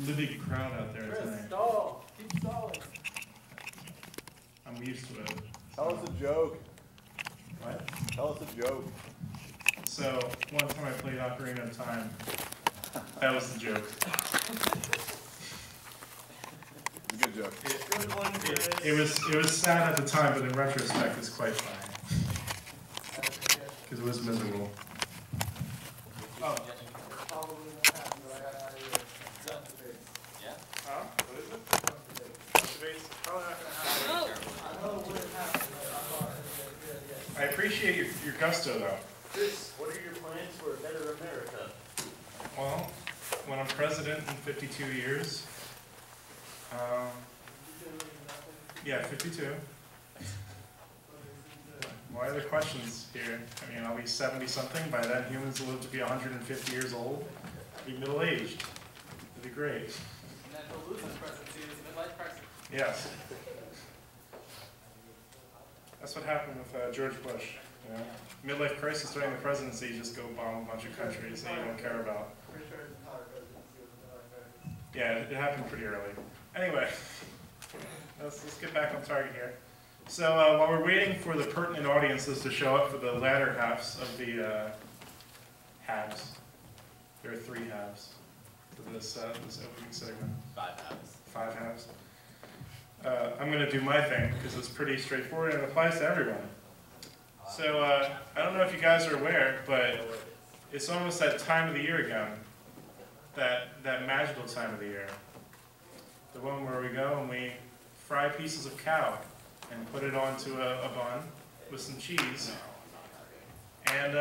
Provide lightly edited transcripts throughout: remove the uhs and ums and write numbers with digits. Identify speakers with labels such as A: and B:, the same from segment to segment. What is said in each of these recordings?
A: living crowd out there tonight.
B: Stall. Keep stalling.
A: I'm used to it.
C: Tell us a joke.
A: What?
C: Tell us a joke.
A: So, one time I played Ocarina of Time. That was the joke.
C: It's a good joke.
A: It was sad at the time, but in retrospect it's quite funny. Because it was miserable.
B: Oh.
A: Yeah? Huh? What is it? Debate's probably not going to happen. I appreciate your gusto, though.
D: Chris, what are your plans for a better America?
A: Well, when I'm president in 52 years, yeah, 52. Why are there questions here? I mean, I'll be 70-something. By then, humans will live to be 150 years old. I'll be middle-aged. It'll be great.
B: And then he'll lose his presidency as a midlife crisis.
A: Yes. That's what happened with George Bush. You know? Midlife crisis during the presidency, you just go bomb a bunch of countries that you don't care about. Yeah, it happened pretty early. Anyway, let's get back on target here. So while we're waiting for the pertinent audiences to show up for the latter halves of the halves, there are 3 halves to this opening segment.
B: 5 halves.
A: 5 halves. I'm going to do my thing because it's pretty straightforward and it applies to everyone. So I don't know if you guys are aware, but it's almost that time of the year again, that magical time of the year. The one where we go and we fry pieces of cow and put it onto a bun with some cheese. And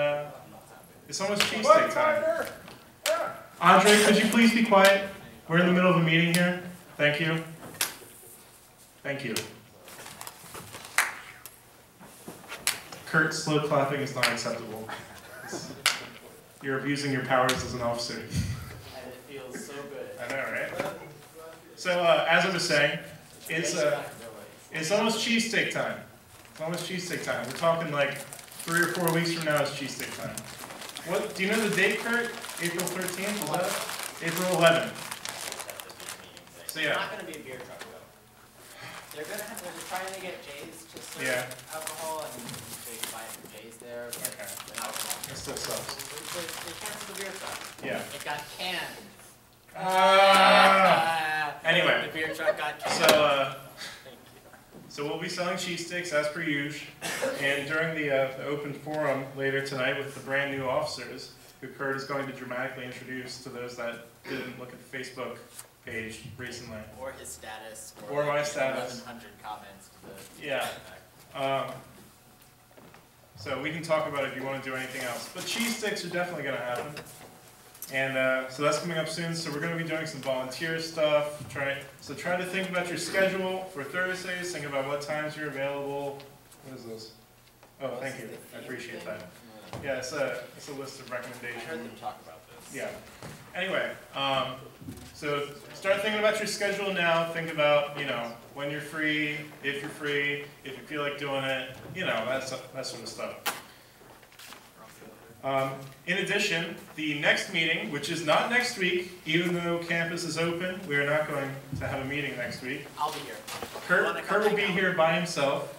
A: it's almost cheesesteak time. Andre, could you please be quiet? We're in the middle of a meeting here. Thank you. Thank you. Kurt, slow clapping is not acceptable. You're abusing your powers as an officer.
B: And it feels so good.
A: I know, right? So, as I was saying, it's almost cheesesteak time. It's almost cheesesteak time. We're talking like 3 or 4 weeks from now is cheesesteak time. What? Do you know the date, Kurt? April 13th? Is that? April 11th. So yeah.
B: It's not going to be a beer truck, though. They're trying to get Jay's to serve alcohol, and they can buy it from Jay's there.
A: Okay.
B: Alcohol.
A: That still sucks.
B: They canceled the beer truck.
A: Yeah.
B: It got canned.
A: Anyway.
B: The beer truck got canned.
A: So we'll be selling cheesesteaks as per usual, and during the open forum later tonight with the brand new officers, who Kurt is going to dramatically introduce to those that didn't look at the Facebook page recently.
B: Or his status.
A: Or my status.
B: 1,100 comments to the
A: yeah. So we can talk about it if you want to do anything else. But cheese sticks are definitely going to happen. And so that's coming up soon. So we're going to be doing some volunteer stuff. Try to think about your schedule for Thursdays. Think about what times you're available. What is this? Oh, thank you. I appreciate that. Yeah, it's a list of recommendations.
B: I heard them talk about this.
A: Yeah. Anyway, so start thinking about your schedule now. Think about, when you're free, if you're free, if you feel like doing it, that sort of stuff. In addition, the next meeting, which is not next week, even though campus is open, we are not going to have a meeting next week.
B: I'll be here.
A: Kurt will be here by himself.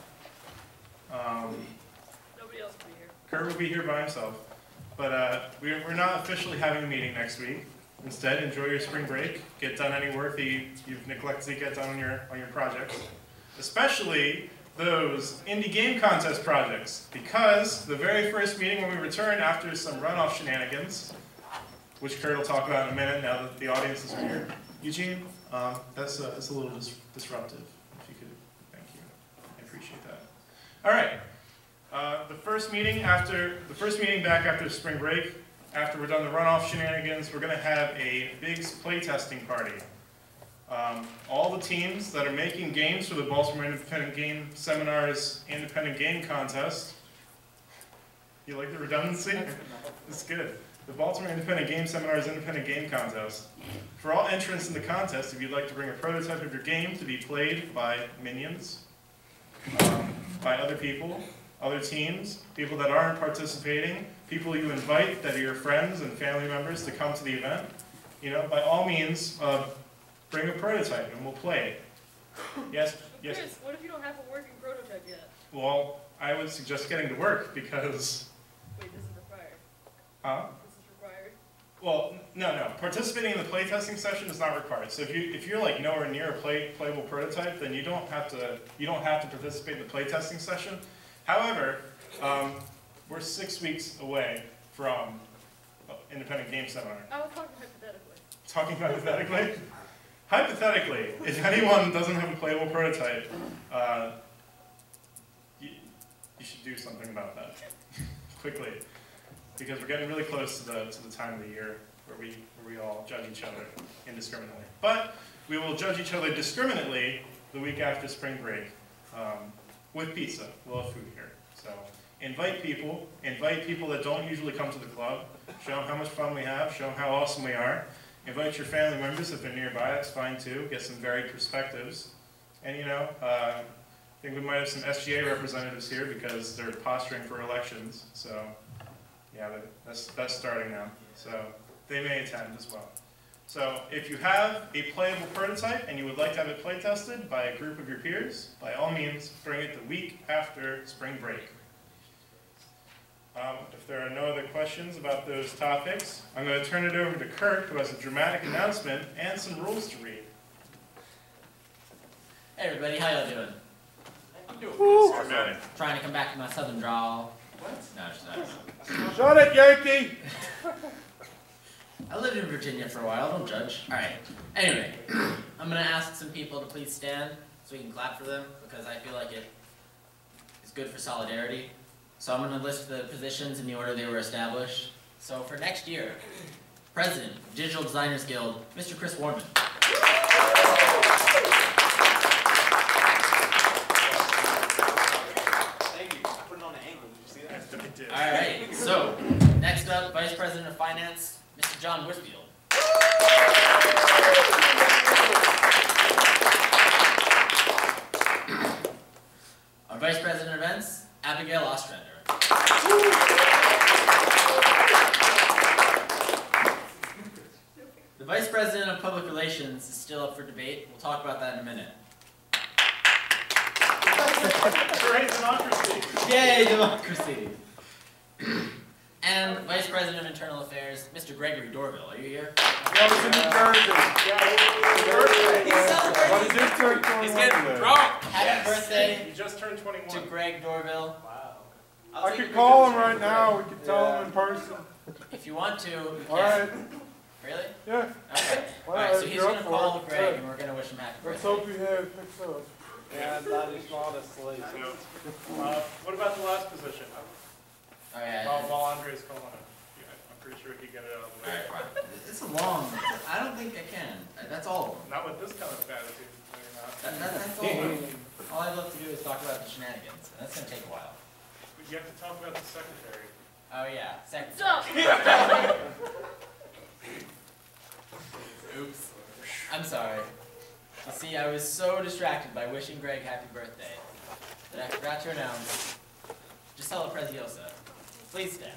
E: Nobody else will be here.
A: Kurt will be here by himself. But we're not officially having a meeting next week. Instead, enjoy your spring break. Get done any work that you've neglected to get done on your projects. Especially those indie game contest projects. Because the very first meeting when we return after some runoff shenanigans, which Kurt will talk about in a minute now that the audiences are here. Eugene, that's a little disruptive. If you could, thank you. I appreciate that. All right. The first meeting back after spring break, after we're done the runoff shenanigans, we're going to have a big playtesting party. All the teams that are making games for the Baltimore Independent Game Seminar's Independent Game Contest. You like the redundancy? It's good. The Baltimore Independent Game Seminar's Independent Game Contest. For all entrants in the contest, if you'd like to bring a prototype of your game to be played by minions, by other people, other teams, people that aren't participating, people you invite that are your friends and family members to come to the event, by all means, bring a prototype and we'll play it. Yes, yes.
E: Chris, what if you don't have a working prototype yet?
A: Well, I would suggest getting to work because,
E: Wait, this is required.
A: huh?
E: This is required.
A: Well, no. Participating in the playtesting session is not required. So if you're like nowhere near a playable prototype, then you don't have to participate in the playtesting session. However, we're 6 weeks away from Independent Game Seminar.
E: I was talking hypothetically.
A: Talking hypothetically? Hypothetically, if anyone doesn't have a playable prototype, you should do something about that quickly, because we're getting really close to the time of the year where we all judge each other indiscriminately. But we will judge each other discriminately the week after spring break with pizza. We'll have food here. So invite people that don't usually come to the club. Show them how much fun we have. Show them how awesome we are. Invite your family members if they're nearby. That's fine too. Get some varied perspectives. And I think we might have some SGA representatives here because they're posturing for elections. So yeah, that's starting now. So they may attend as well. So if you have a playable prototype and you would like to have it play tested by a group of your peers, by all means, bring it the week after spring break. If there are no other questions about those topics, I'm going to turn it over to Kurt, who has a dramatic announcement and some rules to read.
B: Hey everybody, how y'all doing?
D: I'm doing
A: It's dramatic.
B: Trying to come back to my southern drawl. What? No, just not.
C: Shut it, Yankee!
B: I lived in Virginia for a while, don't judge. Alright, anyway, I'm gonna ask some people to please stand so we can clap for them, because I feel like it is good for solidarity. So I'm gonna list the positions in the order they were established. So for next year, President, Digital Designers Guild, Mr. Chris Warman.
D: Thank you. I put it on an angle. Did you see that?
B: Alright, so next up, Vice President of Finance, Mr. John Whitfield. Our Vice President of Events, Abigail Ostrander. The Vice President of Public Relations is still up for debate. We'll talk about that in a minute.
A: Great democracy.
B: Yay, democracy! And Vice President of Internal Affairs, Mr. Gregory Dorville. Are you here?
C: I was in New Jersey.
B: He's getting drunk! Happy
A: Yes.
B: birthday
A: You just turned 21.
B: to Greg Dorville.
D: Wow.
C: I could call him right now. We could tell him in person.
B: If you want to, you can.
C: All right.
B: Really?
C: Yeah.
B: Okay.
C: All
B: Alright, so
C: right,
B: he's
C: you're
B: gonna
C: up for
B: call
C: it.
B: Greg
C: Good.
B: and we're gonna wish him happy
C: Let's
B: birthday.
C: hope he picks up.
D: Yeah, that is honestly.
A: What about the last position?
B: Alright.
A: While Andre's calling it. Yeah, I'm pretty sure he get it out of the way.
B: Alright, fine. It's a long, I don't think I can. That's all of them.
A: Not with this kind of attitude. Maybe not.
B: That's all of them. All I'd love to do is talk about the shenanigans, and that's gonna take a while.
A: But you have to talk about the secretary.
B: Oh yeah, second.
E: Stop!
B: Oops. I'm sorry. You see, I was so distracted by wishing Greg happy birthday that I forgot to announce Gisela Preziosa. Please stand.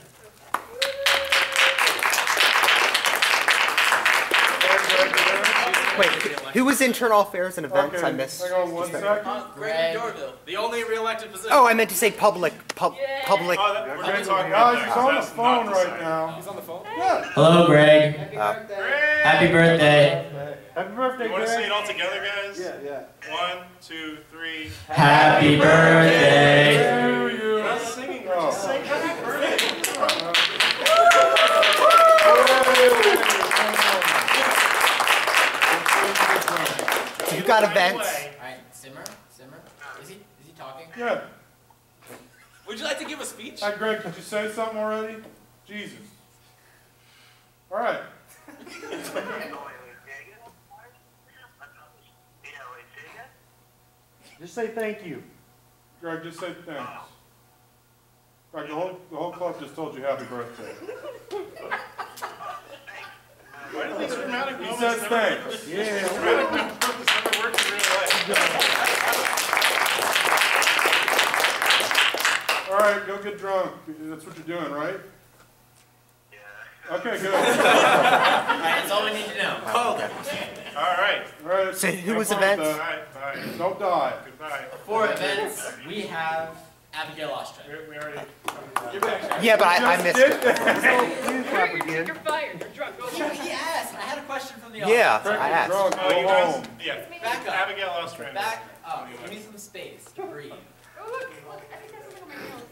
F: Wait, who was internal affairs and events?
C: Okay,
F: I missed.
C: hang on one second.
B: Greg.
D: Dorville, the only re-elected position.
F: Oh, I meant to say public.
E: Yeah.
F: Public.
A: Oh, we're going to talk about
C: Guys,
A: that.
C: he's on the
A: That's
C: phone
A: not
C: right
A: decided.
C: now.
D: He's on the phone?
C: Yeah.
B: Hello, Greg. Happy birthday.
C: Happy birthday,
A: You want to say
C: Greg.
A: it all together, guys?
C: Yeah.
A: 1, 2, 3.
B: Happy birthday.
C: To you.
A: We're not singing, we're just saying happy birthday.
F: So you got events.
B: Alright, simmer. Is he talking?
C: Yeah.
D: Would you like to give a speech?
C: Hi, Greg. Did you say something already? Jesus. All right. Just say thank you. Greg, just say thanks. Greg, the whole club just told you happy birthday.
A: Why do these dramatic
C: He
A: moments
C: says
A: never
C: thanks. Yeah.
A: dramatic moments never work in real life?
C: All right, go get drunk. That's what you're doing, right? Yeah. Okay, good.
B: Alright, that's all we need to know.
F: Oh, okay.
A: All right.
C: All right.
F: So who was
C: have fun with
F: events?
A: Bye.
C: that.
A: Bye.
C: Don't die.
A: Goodbye.
B: For events, we have Abigail Ostrom.
A: We already.
D: You're back, Sharon.
F: Yeah, but I missed it.
E: You're fired. You're drunk. Go home.
B: He asked. I had a question from the audience.
F: Yeah,
C: Frank,
F: I
C: you're
F: asked.
C: drunk.
A: Oh,
C: Go
A: you guys.
C: home.
A: Yeah.
B: Back up.
A: Abigail Ostrom.
B: Back up. Give me some space to breathe.
E: Oh, look. Look. I think that's something on my nails.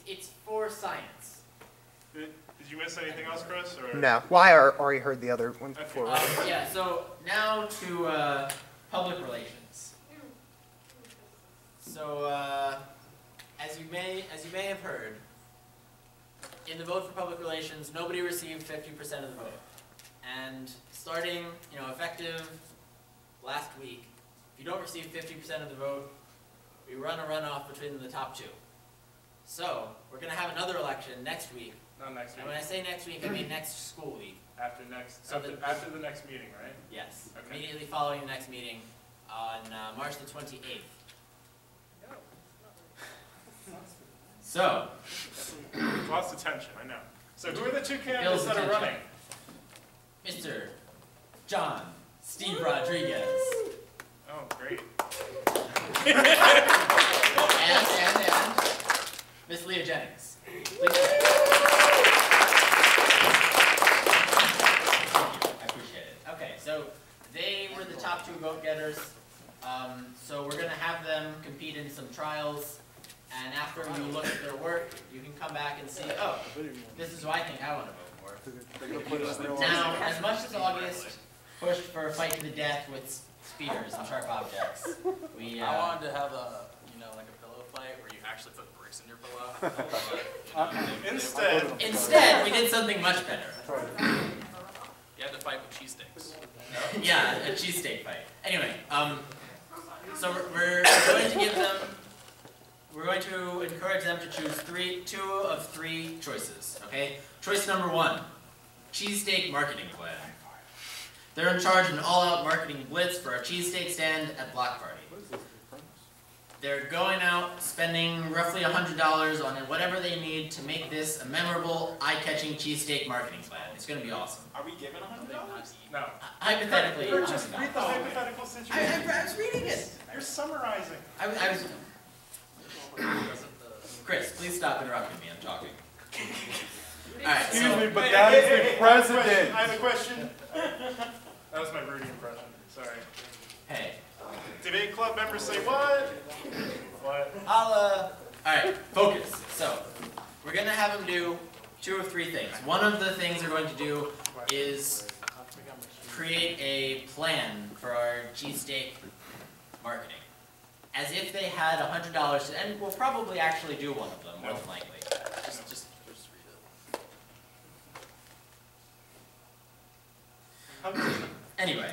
B: It's for science.
A: Did you miss anything else, Chris? Or?
F: No. Well, I already heard the other one before.
B: Yeah. So now to public relations. So as you may have heard, in the vote for public relations, nobody received 50% of the vote. And starting, effective last week, if you don't receive 50% of the vote, we run a runoff between the top two. So we're going to have another election next week.
A: Not next week.
B: And when I say next week, I mean next school week.
A: After next.
B: So
A: After the next meeting, right?
B: Yes.
A: Okay.
B: Immediately following the next meeting on March the 28th.
E: No. Not really.
B: So,
A: Lost attention. I know. So who are the two candidates
B: Bill's
A: that are
B: attention.
A: running?
B: Mr. John Steve Rodriguez.
A: Oh, great.
B: And Miss Leah Jennings. Please. I appreciate it. Okay, so they were the top two vote getters. So we're going to have them compete in some trials. And after you look at their work, you can come back and see, oh, this is who I think I want to vote for. Now, as much as August pushed for a fight to the death with spears and sharp objects, we
D: I wanted to have a, like a pillow fight where you actually put bricks in your pillow.
A: Instead,
B: we did something much better.
D: You had to fight with cheese sticks.
B: Yeah, a cheesesteak fight. Anyway, so we're going to give them, we're going to encourage them to choose two of three choices, okay? Choice number one, cheesesteak marketing plan. They're in charge of an all-out marketing blitz for a cheesesteak stand at Block Party. They're going out, spending roughly $100 on whatever they need to make this a memorable, eye-catching cheesesteak marketing plan. It's going to be awesome.
D: Are we giving $100?
A: no.
B: Hypothetically,
A: Just read the
B: $100.
A: hypothetical situation.
B: I was reading it.
A: You're summarizing.
B: I was. Chris, please stop interrupting me. I'm talking. All right.
C: Excuse me,
B: So,
C: but that is the president.
A: I have a question. That was my Rudy impression. Sorry.
B: hey,
A: Debate club members say what? What?
B: all right, focus. So, we're gonna have them do two of three things. One of the things they're going to do is create a plan for our cheesesteak marketing, as if they had $100 to, and we'll probably actually do one of them, more than likely. Just read it. Anyway,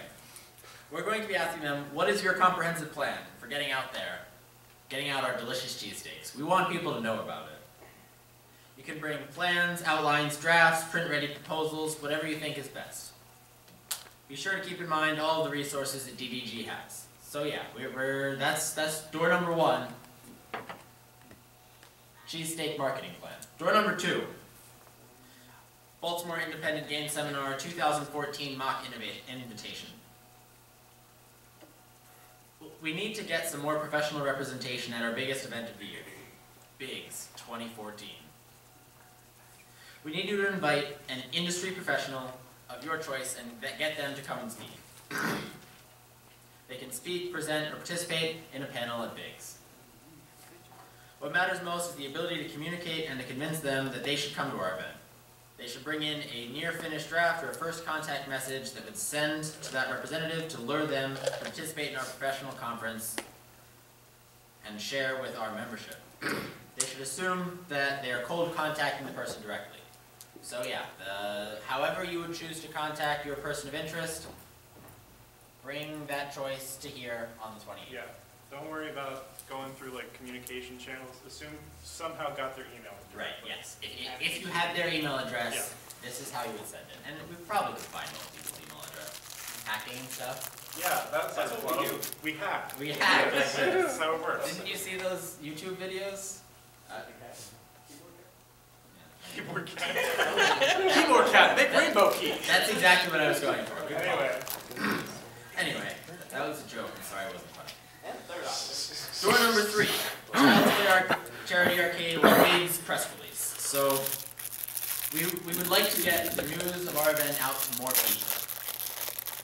B: we're going to be asking them, what is your comprehensive plan for getting out there, getting out our delicious cheesesteaks? We want people to know about it. You can bring plans, outlines, drafts, print-ready proposals, whatever you think is best. Be sure to keep in mind all of the resources that DDG has. So yeah, that's door number one. Cheesesteak marketing plan. Door number two. Baltimore Independent Game Seminar 2014 Mock Invitation. We need to get some more professional representation at our biggest event of the year, BIGS 2014. We need you to invite an industry professional of your choice and get them to come and speak. They can speak, present, or participate in a panel at BIGS. What matters most is the ability to communicate and to convince them that they should come to our event. They should bring in a near-finished draft or a first contact message that would send to that representative to lure them to participate in our professional conference and share with our membership. They should assume that they are cold contacting the person directly. So yeah, however you would choose to contact your person of interest, bring that choice to here on the 28th.
A: Yeah. Don't worry about going through like communication channels. Assume somehow got their email.
B: Right, yes. If you had their email address, this is how you would send it. And we probably could find most people's email address. Hacking stuff.
A: Yeah, that's what we do. We hack.
B: We hack.
A: That's how it works.
B: Didn't you see those YouTube videos?
A: Keyboard cat.
D: Keyboard cat, big rainbow key.
B: That's exactly what I was going for.
A: Anyway,
B: That was a joke. I'm sorry it wasn't funny.
D: And third option.
B: Door number 3. Child's Play Charity Arcade League's press release. So, we would like to get the news of our event out to more people.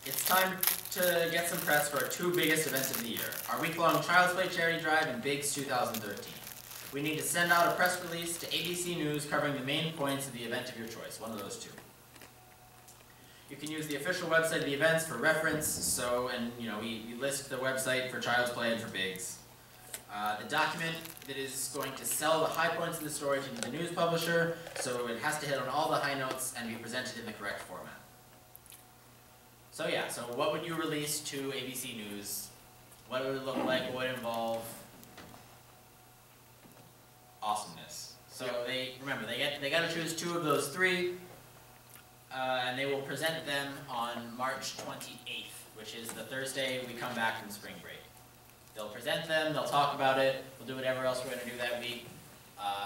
B: It's time to get some press for our 2 biggest events of the year, our week-long Child's Play Charity Drive and Bigs 2013. We need to send out a press release to ABC News covering the main points of the event of your choice, one of those 2. You can use the official website of the events for reference, we list the website for Child's Play and for Bigs. The document that is going to sell the high points of the story to the news publisher, so it has to hit on all the high notes and be presented in the correct format. So what would you release to ABC News? What would it look like? What would it involve? Awesomeness. So they got to choose 2 of those 3, and they will present them on March 28th, which is the Thursday we come back from spring break. They'll present them, they'll talk about it, we'll do whatever else we're going to do that week,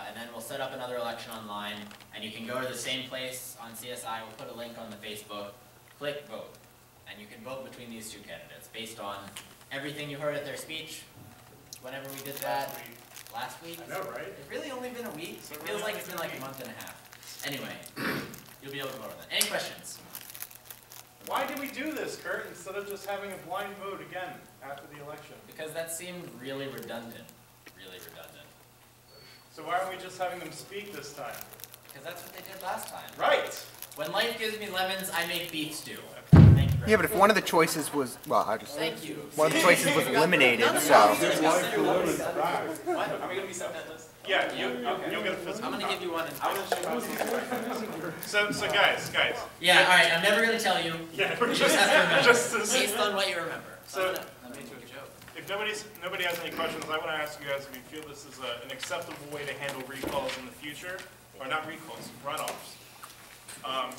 B: and then we'll set up another election online, and you can go to the same place on CSI, we'll put a link on the Facebook, click vote, and you can vote between these 2 candidates based on everything you heard at their speech, whenever we did that. Last week?
A: I know, right?
B: It's really only been a week. It feels like it's been like a month and a half. Anyway, you'll be able to vote on that. Any questions?
A: Why did we do this, Kurt, instead of just having a blind vote again after the election?
B: Because that seemed really redundant.
A: So why aren't we just having them speak this time?
B: Because that's what they did last time.
A: Right!
B: When life gives me lemons, I make beef stew. Thank you very
F: Yeah, but if one of the choices was, well,
B: Thank you.
F: one of the choices was eliminated, so.
C: Like the lemons back.
D: What? Are we gonna be sent that list?
A: Yeah, you'll get a physical
B: I'm gonna
A: copy.
B: give you one.
A: So guys.
B: Yeah, all right. I'm never gonna tell you.
A: Yeah,
B: You just have to remember.
A: just
B: Based on what you remember.
A: So,
B: I'm making a joke.
A: if nobody has any questions, I want to ask you guys if you feel this is an acceptable way to handle recalls in the future, or not recalls, runoffs.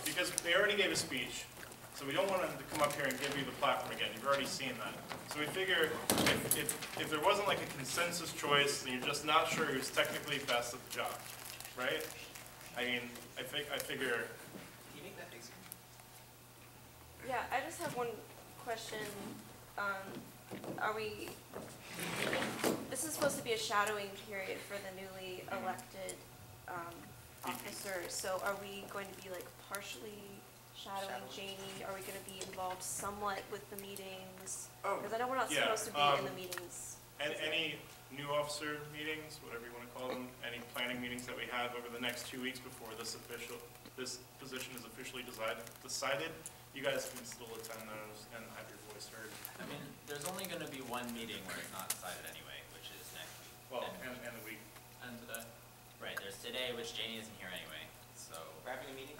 A: Because they already gave a speech, so we don't want them to come up here and give you the platform again. You've already seen that. So we figure if there wasn't like a consensus choice, and you're just not sure who's technically best at the job, right? I mean, I figure.
D: Can you make that big screen?
E: Yeah, I just have one question. This is supposed to be a shadowing period for the newly elected officers, so are we going to be like partially shadowing Janie? Are we going to be involved somewhat with the meetings? Because I know we're not
A: Yeah,
E: supposed to be in the meetings.
A: And any new officer meetings, whatever you want to call them, any planning meetings that we have over the next 2 weeks before this position is officially decided, you guys can still attend those and have your voice heard.
B: I mean, there's only gonna be one meeting where it's not decided anyway, which is next week.
A: Well, and the week.
D: And today.
B: Right, there's today, which Janie isn't here anyway, so.
D: We're having a meeting?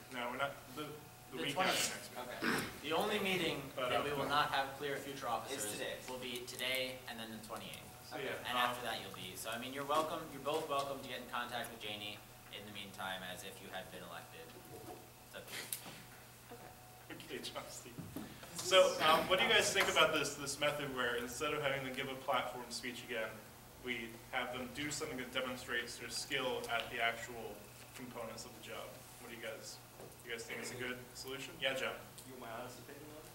A: No, we're not, the
B: The
A: week
B: 20th.
A: after next week.
D: Okay.
B: The only meeting
A: But,
B: that we will not have clear future officers
D: today.
B: will be today and then the 28th.
A: So yeah,
B: And after that you'll be, so I mean, you're both welcome to get in contact with Janie in the meantime as if you had been elected. It's up to you.
A: okay, Chauncey. So, what do you guys think about this method where instead of having them give a platform speech again, we have them do something that demonstrates their skill at the actual components of the job? What do you guys think it's a good solution? Yeah, Joe.
D: You want my honest opinion on it?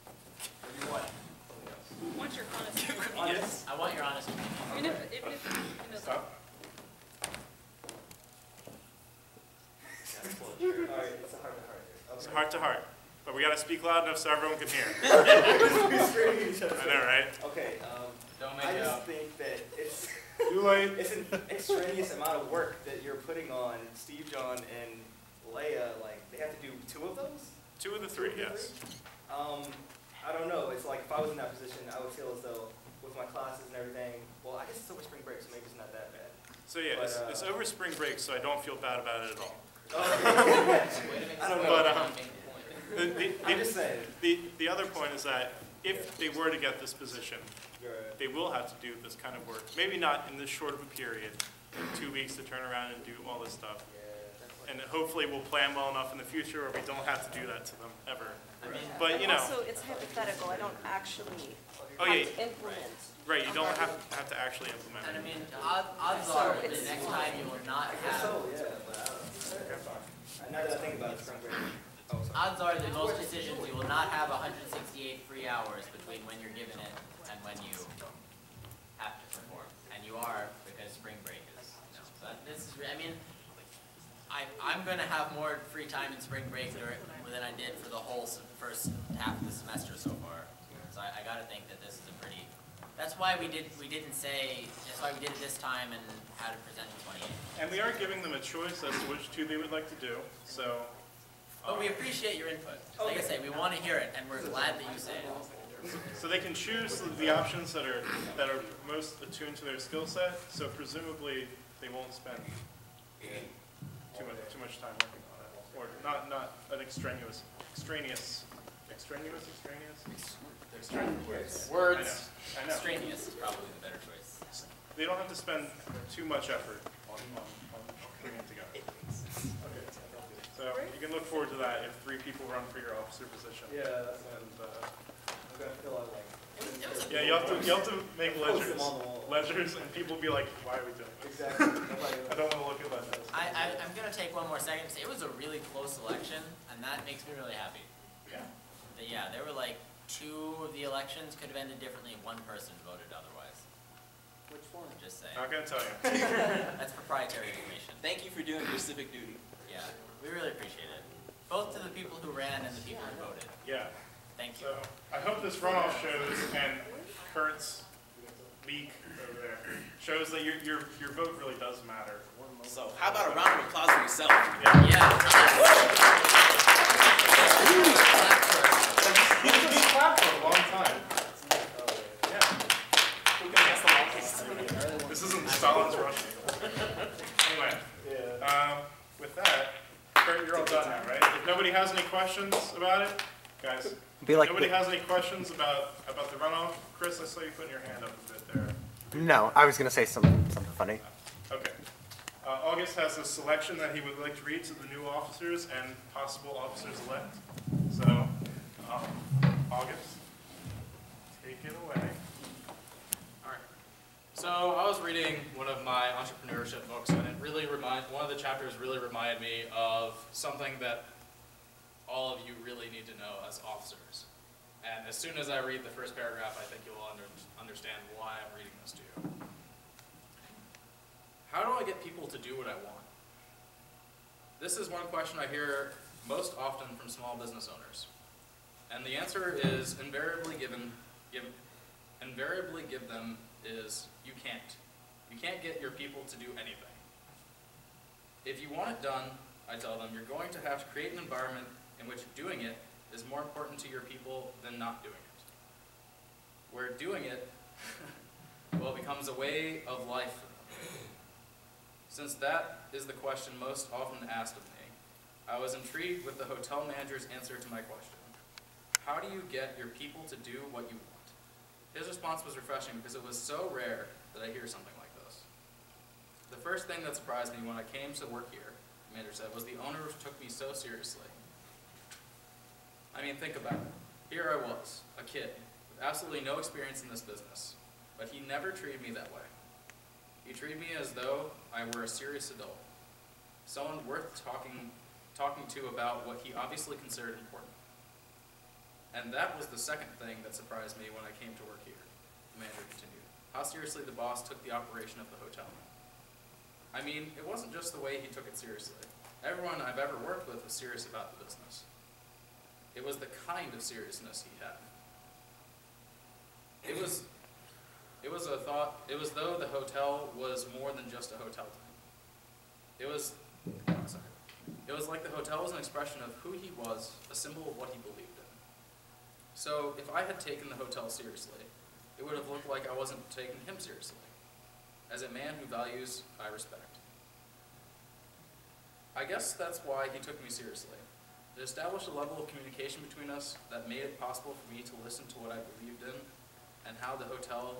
D: Or do you want?
E: Want your honest
D: Yes.
B: I want your honest opinion.
E: Even if
A: Stop.
G: Alright, it's a heart to heart here.
A: It's heart to heart, but we gotta speak loud enough so everyone can hear. I know, right?
G: Okay,
B: Don't make
G: I
B: it
G: just
B: up.
G: think that it's
C: Too late.
G: it's an extraneous amount of work that you're putting on Steve, John, and Leia. Like they have to do 2 of those.
A: 2 of the 3, yes.
G: I don't know. It's like if I was in that position, I would feel as though with my classes and everything. Well, I guess it's over spring break, so maybe it's not that bad.
A: So yeah,
G: But,
A: it's over spring break, so I don't feel bad about it at all.
G: I don't know.
A: But
G: I'm just saying.
A: the other point is that if they were to get this position,
G: You're right.
A: they will have to do this kind of work. Maybe not in this short of a period, 2 weeks to turn around and do all this stuff. And hopefully we'll plan well enough in the future where we don't have to do that to them ever.
B: I mean,
A: But you know,
E: also, it's hypothetical. I don't actually
A: oh
E: have
A: yeah,
E: to implement.
A: right. You don't have to actually implement
B: and I
A: it.
B: mean, odds are the next time you will not have
G: So yeah, but I don't know. Now that I think about it, spring break. Oh, sorry.
B: Odds are that most decisions you will not have 168 free hours between when you're given it and when you have to perform. And you are, because spring break is, you know, but this is, I mean, I'm gonna have more free time in spring break than I did for the whole first half of the semester so far. So I gotta think that this is a pretty, that's why we didn't say, that's why we did it this time and had it presented 28.
A: And we are giving them a choice as to which two they would like to do, so.
B: But we appreciate your input. Like I say, we want to hear it, and we're glad that you say it.
A: So they can choose the options that are most attuned to their skill set, so presumably they won't spend too much time working on it. Or not an extraneous.
D: Words.
A: I know.
B: Extraneous is probably the better choice.
A: They don't have to spend too much effort on putting it together. So you can look forward to that if 3 people run for your officer position.
G: Yeah, that's what
A: And,
G: I'm gonna fill out like.
A: yeah, you have to make
G: Post them on the wall.
A: ledgers, and people will be like, why are we doing this?
G: Exactly.
A: I don't want to look at ledgers.
B: I'm going to take one more second to say it was a really close election, and that makes me really happy.
A: Yeah.
B: Yeah, there were like 2 of the elections could have ended differently if one person voted otherwise.
G: Which one?
B: Just saying.
A: Not gonna tell you.
B: That's proprietary information.
D: Thank you for doing your civic duty.
B: Yeah, we really appreciate it. Both to the people who ran and the people who voted.
A: Yeah.
B: Thank you.
A: So I hope this runoff shows, and Kurt's leak over there shows that your vote really does matter.
D: So, how about a round of applause for yourself?
A: Yeah.
B: Yeah.
A: He's been clapped for a long time. Yeah. This isn't Stalin's Russia. Anyway, with that, Kurt, you're all done now, right? If nobody has any questions about it, guys.
F: Be like
A: Nobody
F: the-
A: has any questions about the runoff? Chris, I saw you putting your hand up a bit there.
F: No, I was gonna say something funny.
A: Okay. August has a selection that he would like to read to the new officers and possible officers-elect. So, August, take it away.
D: Alright. So I was reading one of my entrepreneurship books, and one of the chapters really reminded me of something that all of you really need to know as officers. And as soon as I read the first paragraph, I think you'll understand why I'm reading this to you. How do I get people to do what I want? This is one question I hear most often from small business owners. And the answer is invariably give them is you can't. You can't get your people to do anything. If you want it done, I tell them, you're going to have to create an environment in which doing it is more important to your people than not doing it. Where doing it, well, becomes a way of life for them. Since that is the question most often asked of me, I was intrigued with the hotel manager's answer to my question. How do you get your people to do what you want? His response was refreshing because it was so rare that I hear something like this. The first thing that surprised me when I came to work here, the manager said, was the owner took me so seriously. I mean, think about it. Here I was, a kid, with absolutely no experience in this business, but he never treated me that way. He treated me as though I were a serious adult, someone worth talking to about what he obviously considered important. And that was the second thing that surprised me when I came to work here, the manager continued. How seriously the boss took the operation of the hotel. I mean, it wasn't just the way he took it seriously. Everyone I've ever worked with was serious about the business. It was the kind of seriousness he had. It was though the hotel was more than just a hotel to him. It was like the hotel was an expression of who he was, a symbol of what he believed in. So if I had taken the hotel seriously, it would have looked like I wasn't taking him seriously. As a man who values, I respect. I guess that's why he took me seriously. It established a level of communication between us that made it possible for me to listen to what I believed in and how the hotel,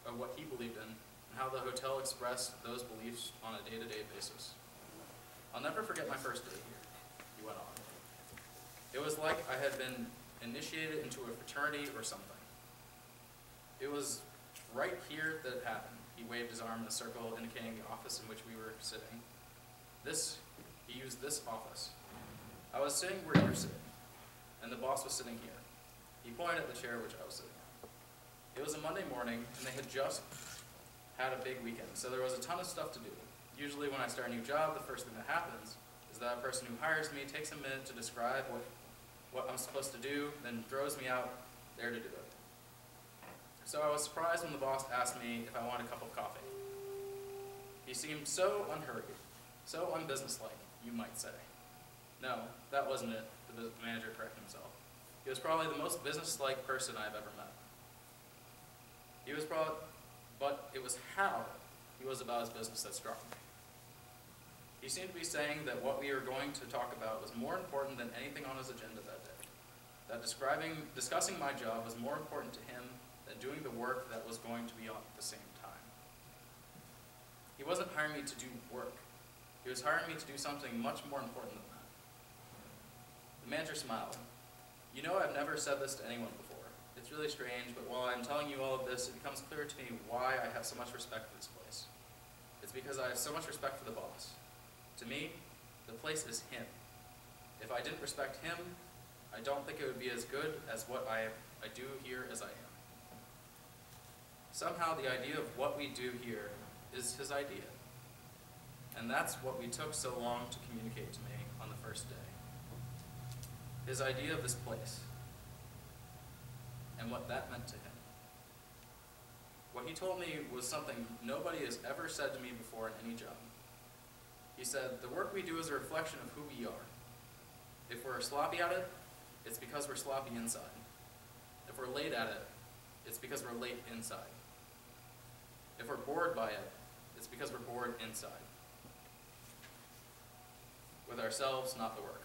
D: or what he believed in, and how the hotel expressed those beliefs on a day-to-day basis. I'll never forget my first day here, he went on. It was like I had been initiated into a fraternity or something. It was right here that it happened. He waved his arm in a circle indicating the office in which we were sitting. This, he used this office. I was sitting where you're sitting, and the boss was sitting here. He pointed at the chair which I was sitting on. It was a Monday morning, and they had just had a big weekend, so there was a ton of stuff to do. Usually when I start a new job, the first thing that happens is that a person who hires me takes a minute to describe what I'm supposed to do, then throws me out there to do it. So I was surprised when the boss asked me if I wanted a cup of coffee. He seemed so unhurried, so unbusinesslike, you might say. No, that wasn't it, the manager corrected himself. He was probably the most businesslike person I've ever met. But it was how he was about his business that struck me. He seemed to be saying that what we were going to talk about was more important than anything on his agenda that day. That discussing my job was more important to him than doing the work that was going to be on at the same time. He wasn't hiring me to do work. He was hiring me to do something much more important than that. The manager smiled. You know, I've never said this to anyone before. It's really strange, but while I'm telling you all of this, it becomes clear to me why I have so much respect for this place. It's because I have so much respect for the boss. To me, the place is him. If I didn't respect him, I don't think it would be as good as what I do here as I am. Somehow the idea of what we do here is his idea. And that's what we took so long to communicate to me on the first day. His idea of this place, and what that meant to him. What he told me was something nobody has ever said to me before in any job. He said, the work we do is a reflection of who we are. If we're sloppy at it, it's because we're sloppy inside. If we're late at it, it's because we're late inside. If we're bored by it, it's because we're bored inside. With ourselves, not the work.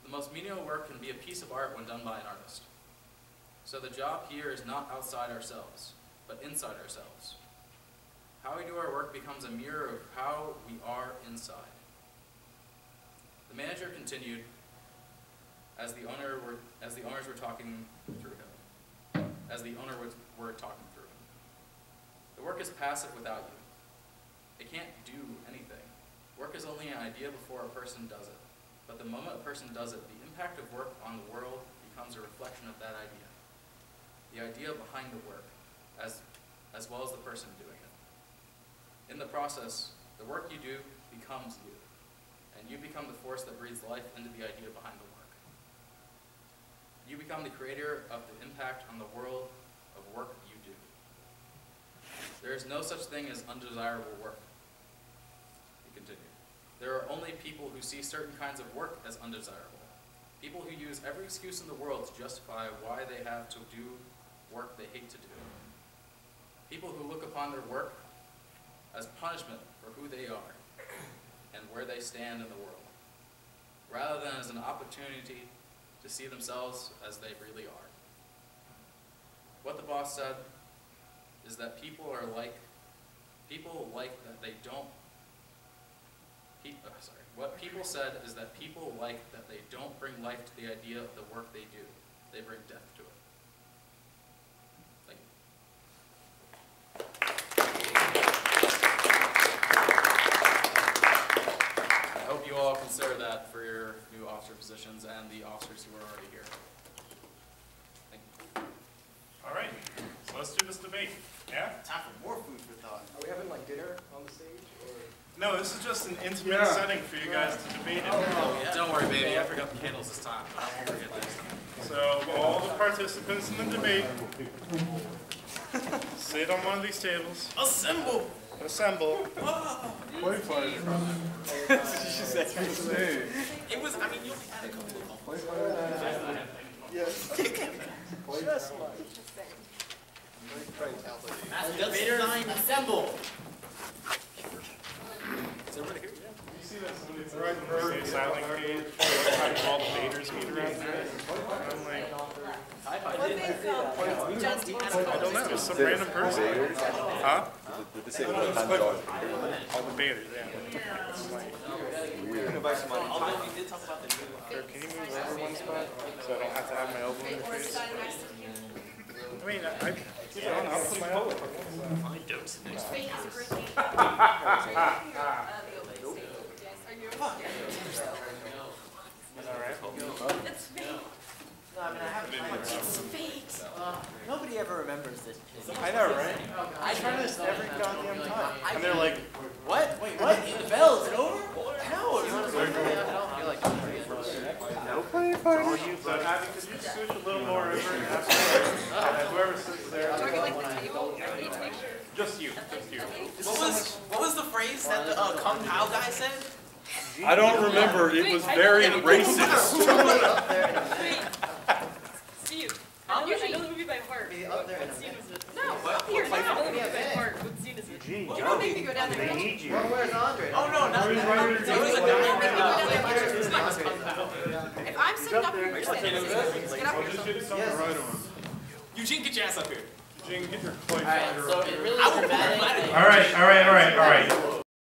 D: The most menial work can be a piece of art when done by an artist. So the job here is not outside ourselves, but inside ourselves. How we do our work becomes a mirror of how we are inside. The manager continued as the owners were talking through him. The work is passive without you. It can't do anything. Work is only an idea before a person does it. But the moment a person does it, the impact of work on the world becomes a reflection of that idea. The idea behind the work, as well as the person doing it. In the process, the work you do becomes you, and you become the force that breathes life into the idea behind the work. You become the creator of the impact on the world of work you do. There is no such thing as undesirable work. He continued. There are only people who see certain kinds of work as undesirable. People who use every excuse in the world to justify why they have to do work they hate to do. People who look upon their work as punishment for who they are and where they stand in the world, rather than as an opportunity to see themselves as they really are. What the boss said is that people like that they don't. What people said is that people like that they don't bring life to the idea of the work they do. They bring death to it. Thank you. I hope you all consider that for your new officer positions and the officers who are already here. Thank you.
A: All right, so let's do this debate. Yeah?
B: Time for more food for thought.
G: Are we having like dinner on the stage, or?
A: No, this is just an intimate
C: Yeah.
A: setting for you guys to debate in.
B: Yeah.
D: Don't worry, baby. I forgot the candles this time. I won't forget next time.
A: So all the participants in the debate, sit on one of these tables,
B: Assemble!
A: assemble.
C: Play fighter. Hey,
B: It was, I mean, you only had a couple of them.
C: play fighter.
G: Yes. Just like.
B: Master debater, assemble!
D: Is everybody here? Yeah.
A: You see that somebody's like a silent page, like all the debaters meet around there. I'm like, I don't know, some random person. Huh?
H: Did they say one time dog?
A: All the debaters, yeah. It's like,
B: Although we did talk about the new
A: Sir, can you move over one spot so I don't have to have my elbow in your face? I mean, I don't know, I'll put my elbow.
E: It's fake.
B: No, I mean, I haven't tried it.
E: It's fake.
B: Nobody ever remembers this.
F: I know, right?
B: I try this
F: every goddamn time.
B: And they're like, what? Wait, what? The bell, is it over? No, it's not.
F: Nobody party.
C: So Abby, could you switch a little more over and ask whoever sits there? Just you, just you.
I: What was the phrase that the Kung Pao guy said?
C: I don't remember, it was very racist.
E: Steve, I know the movie by heart.
G: Up there in a
E: What scene
G: minute.
E: is it? No, up here now. I know the movie by heart. What scene is it? You don't make me go down there.
F: They need you.
G: Well, where's Andre?
I: Oh no, not that. There was a guy. His name was Kung Pao.
E: If I'm sitting up here, you're sitting up here. Get up
C: I'll
E: here.
C: just get something right on.
I: Eugene, get your ass up here.
C: Jing, get your clay
B: Alright,
C: fighter
B: so
C: up
B: it
C: here.
B: really
I: I will
B: dramatic.
A: All right, all right, all right, all right.